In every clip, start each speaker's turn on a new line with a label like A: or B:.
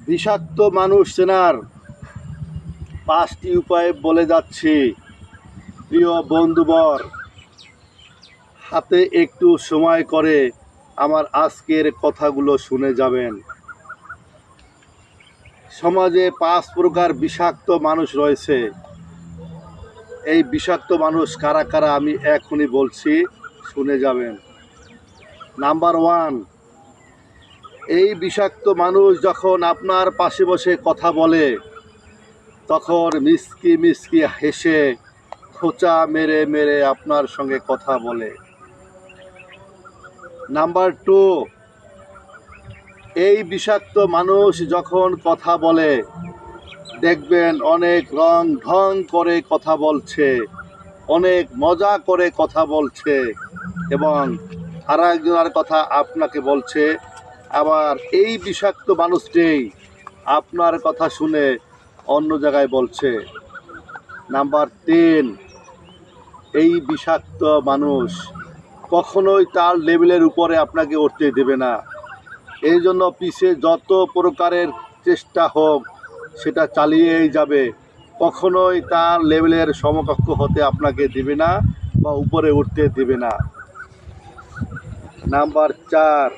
A: বিষাক্ত মানুষ চেনার 5টি উপায় বলে যাচ্ছি। প্রিয় বন্ধুবর, হাতে একটু সময় করে আমার আজকের কথাগুলো শুনে যাবেন। সমাজে 5 প্রকার বিষাক্ত মানুষ রয়েছে। এই বিষাক্ত মানুষ কারা কারা আমি এখনই বলছি, শুনে যাবেন। নাম্বার 1, এই বিষাক্ত মানুষ যখন আপনার পাশে বসে কথা বলে তখন মিসকি মিসকি হেসে খোঁচা মেরে মেরে আপনার সঙ্গে কথা বলে। নাম্বার 2, এই বিষাক্ত মানুষ যখন কথা বলে দেখবেন অনেক রং ঢং করে কথা বলছে, অনেক মজা করে কথা বলছে এবং আর একজনের কথা আপনাকে বলছে। আবার এই বিষাক্ত মানুষটি আপনার কথা শুনে অন্য জায়গায় বলছে। নাম্বার 3, এই বিষাক্ত মানুষ কখনোই তার লেভেলের উপরে আপনাকে উঠতে দেবে না। এই জন্য পিছে যত প্রকারের চেষ্টা হোক সেটা চালিয়েই যাবে, কখনোই তার লেভেলের সমকক্ষ হতে আপনাকে দেবে না বা উপরে উঠতে দেবে না। নাম্বার 4,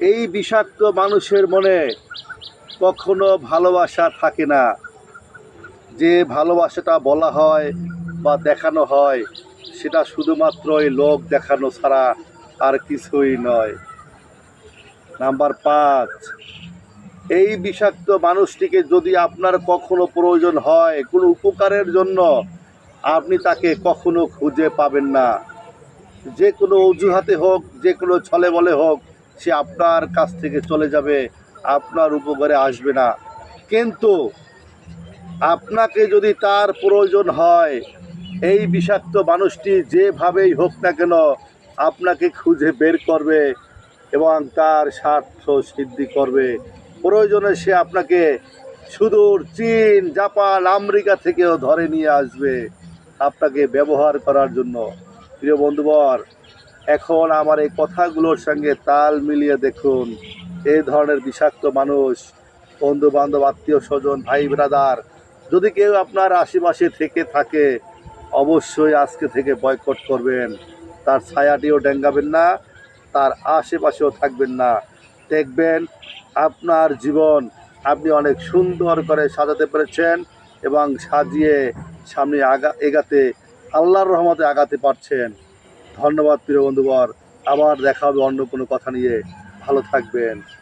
A: এই বিষাক্ত মানুষের মনে কখনো ভালোবাসা থাকে না। যে ভালোবাসাটা বলা হয় বা দেখানো হয় সেটা শুধুমাত্রই লোক দেখানো ছাড়া আর কিছুই নয়। নাম্বার 5, এই বিষাক্ত মানুষটিকে যদি আপনার কখনো প্রয়োজন হয় কোনো উপকারের জন্য, আপনি তাকে কখনো খুঁজে পাবেন না। যে কোনো অজুহাতে হোক, যে কোনো ছলে বলে হোক, সে আপনার কাছ থেকে চলে যাবে, আপনার উপকারে আসবে না। কিন্তু আপনাকে যদি তার প্রয়োজন হয়, এই বিষাক্ত মানুষটি যেভাবেই হোক না কেন আপনাকে খুঁজে বের করবে এবং তার স্বার্থ সিদ্ধি করবে। প্রয়োজনে সে আপনাকে সুদূর চীন, জাপান, আমেরিকা থেকেও ধরে নিয়ে আসবে আপনাকে ব্যবহার করার জন্য। প্রিয় বন্ধুবর, এখন আমার এই কথাগুলোর সঙ্গে তাল মিলিয়ে দেখুন। এই ধরনের বিষাক্ত মানুষ, বন্ধু বান্ধব, আত্মীয় স্বজন, ভাই ব্রাদার যদি কেউ আপনার আশেপাশে থেকে থাকে, অবশ্যই আজকে থেকে বয়কট করবেন। তার ছায়াটিও ডেঙ্গাবেন না, তার আশেপাশেও থাকবেন না। দেখবেন আপনার জীবন আপনি অনেক সুন্দর করে সাজাতে পেরেছেন এবং সাজিয়ে সামনে এগাতে আল্লাহর রহমতে আগাতে পারছেন। ধন্যবাদ প্রিয় বন্ধুবর, আবার দেখা হবে অন্য কোনো কথা নিয়ে। ভালো থাকবেন।